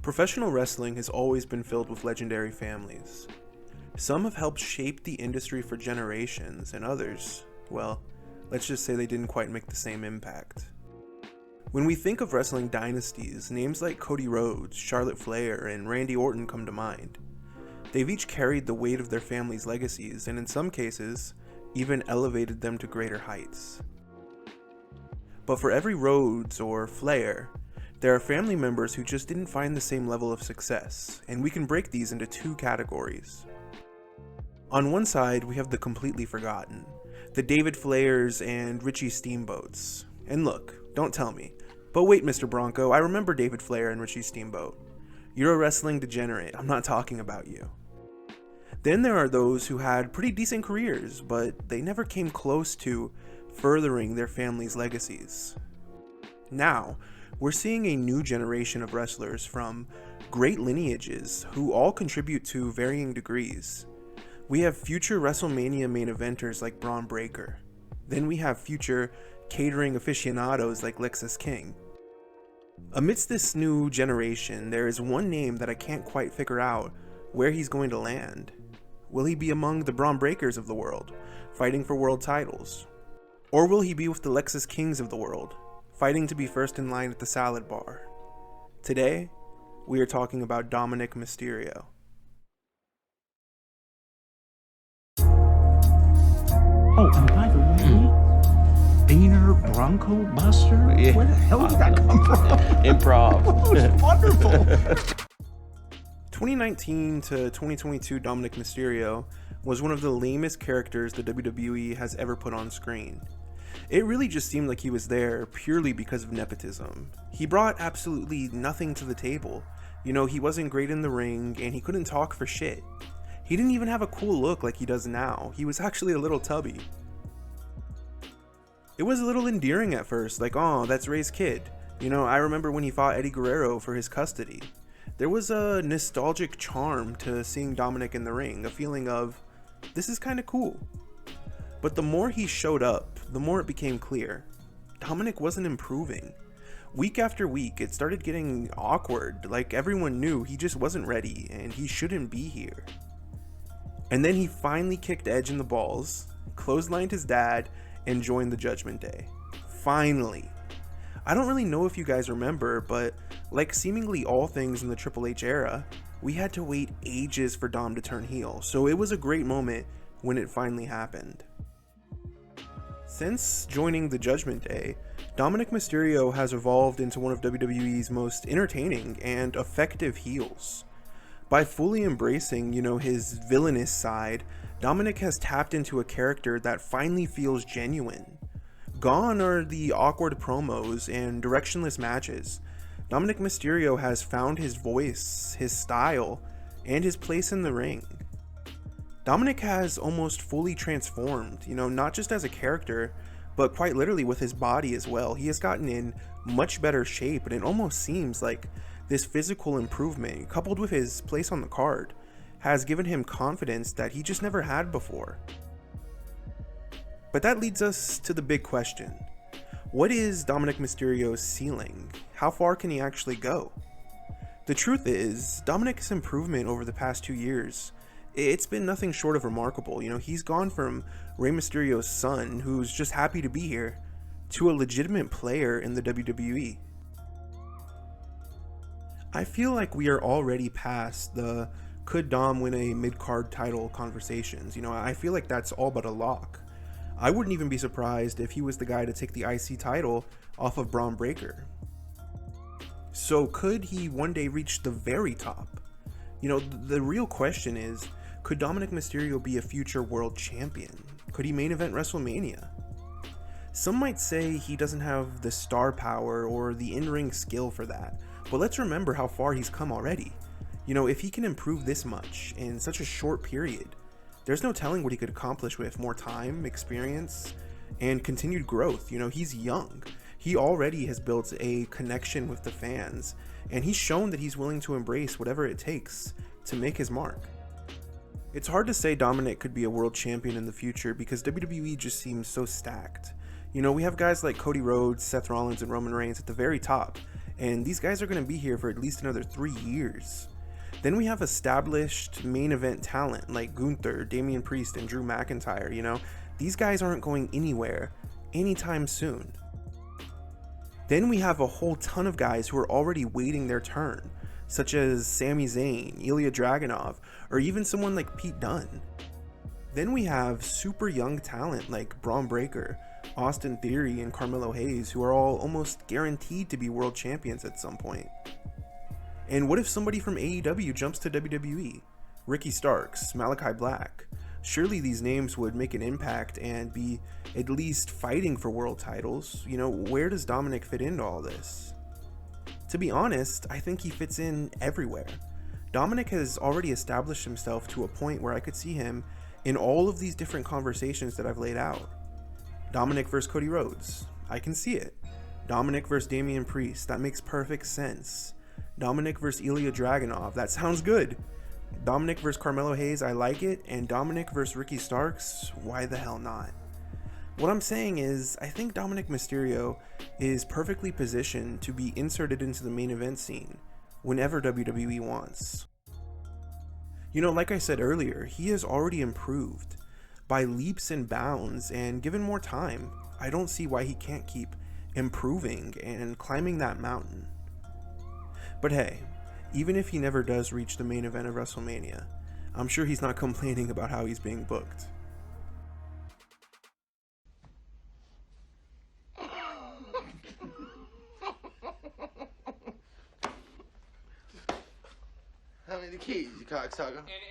Professional wrestling has always been filled with legendary families. Some have helped shape the industry for generations, and others, well, let's just say they didn't quite make the same impact. When we think of wrestling dynasties, names like Cody Rhodes, Charlotte Flair, and Randy Orton come to mind. They've each carried the weight of their family's legacies, and in some cases, even elevated them to greater heights. But for every Rhodes or Flair, there are family members who just didn't find the same level of success, and we can break these into two categories. On one side, we have the completely forgotten, the David Flairs and Richie Steamboats. And look, don't tell me, but wait, Mr. Bronco, I remember David Flair and Richie Steamboat. You're a wrestling degenerate, I'm not talking about you. Then there are those who had pretty decent careers, but they never came close to furthering their family's legacies. Now, we're seeing a new generation of wrestlers from great lineages who all contribute to varying degrees. We have future WrestleMania main eventers like Braun Breaker. Then we have future catering aficionados like Lexus King. Amidst this new generation, there is one name that I can't quite figure out where he's going to land. Will he be among the Braun Breakers of the world, fighting for world titles? Or will he be with the Lexus Kings of the world, fighting to be first in line at the salad bar? Today, we are talking about Dominik Mysterio. Oh, and by the way, Beaner Bronco Buster? Yeah. Where the hell did that come from? Improv. That was wonderful. 2019 to 2022 Dominik Mysterio was one of the lamest characters the WWE has ever put on screen. It really just seemed like he was there purely because of nepotism. He brought absolutely nothing to the table. You know, he wasn't great in the ring, and he couldn't talk for shit. He didn't even have a cool look like he does now. He was actually a little tubby. It was a little endearing at first, like, oh, that's Ray's kid. You know, I remember when he fought Eddie Guerrero for his custody. There was a nostalgic charm to seeing Dominik in the ring, a feeling of, this is kind of cool. But the more he showed up, the more it became clear. Dominik wasn't improving. Week after week, it started getting awkward, like everyone knew he just wasn't ready and he shouldn't be here. And then he finally kicked Edge in the balls, clotheslined his dad, and joined the Judgment Day. Finally. I don't really know if you guys remember, but like seemingly all things in the Triple H era, we had to wait ages for Dom to turn heel, so it was a great moment when it finally happened. Since joining the Judgment Day, Dominik Mysterio has evolved into one of WWE's most entertaining and effective heels. By fully embracing, his villainous side, Dominik has tapped into a character that finally feels genuine. Gone are the awkward promos and directionless matches. Dominik Mysterio has found his voice, his style, and his place in the ring. Dominik has almost fully transformed, not just as a character, but quite literally with his body as well. He has gotten in much better shape, and it almost seems like this physical improvement, coupled with his place on the card, has given him confidence that he just never had before. But that leads us to the big question. What is Dominik Mysterio's ceiling? How far can he actually go? The truth is, Dominik's improvement over the past 2 years, it's been nothing short of remarkable. He's gone from Rey Mysterio's son, who's just happy to be here, to a legitimate player in the WWE. I feel like we are already past the could Dom win a mid-card title conversations. I feel like that's all but a lock. I wouldn't even be surprised if he was the guy to take the IC title off of Braun Breaker. So could he one day reach the very top? The real question is, could Dominik Mysterio be a future world champion? Could he main event WrestleMania? Some might say he doesn't have the star power or the in-ring skill for that, but let's remember how far he's come already. If he can improve this much in such a short period, there's no telling what he could accomplish with more time, experience, and continued growth. He's young. He already has built a connection with the fans, and he's shown that he's willing to embrace whatever it takes to make his mark. It's hard to say Dominik could be a world champion in the future because WWE just seems so stacked. We have guys like Cody Rhodes, Seth Rollins, and Roman Reigns at the very top, and these guys are going to be here for at least another 3 years. Then we have established main event talent like Gunther, Damian Priest, and Drew McIntyre. You know, these guys aren't going anywhere anytime soon. Then we have a whole ton of guys who are already waiting their turn, such as Sami Zayn, Ilya Dragunov, or even someone like Pete Dunne. Then we have super young talent like Braun Breaker, Austin Theory, and Carmelo Hayes, who are all almost guaranteed to be world champions at some point. And what if somebody from AEW jumps to WWE? Ricky Starks, Malachi Black. Surely these names would make an impact and be at least fighting for world titles. You know, where does Dominik fit into all this? To be honest, I think he fits in everywhere. Dominik has already established himself to a point where I could see him in all of these different conversations that I've laid out. Dominik versus Cody Rhodes, I can see it. Dominik versus Damian Priest, that makes perfect sense. Dominik versus Ilya Dragunov, that sounds good. Dominik versus Carmelo Hayes, I like it. And Dominik versus Ricky Starks, why the hell not? What I'm saying is, I think Dominik Mysterio is perfectly positioned to be inserted into the main event scene whenever WWE wants. You know, like I said earlier, he has already improved by leaps and bounds, and given more time, I don't see why he can't keep improving and climbing that mountain. But hey, even if he never does reach the main event of WrestleMania, I'm sure he's not complaining about how he's being booked. How many keys, you cocksucker?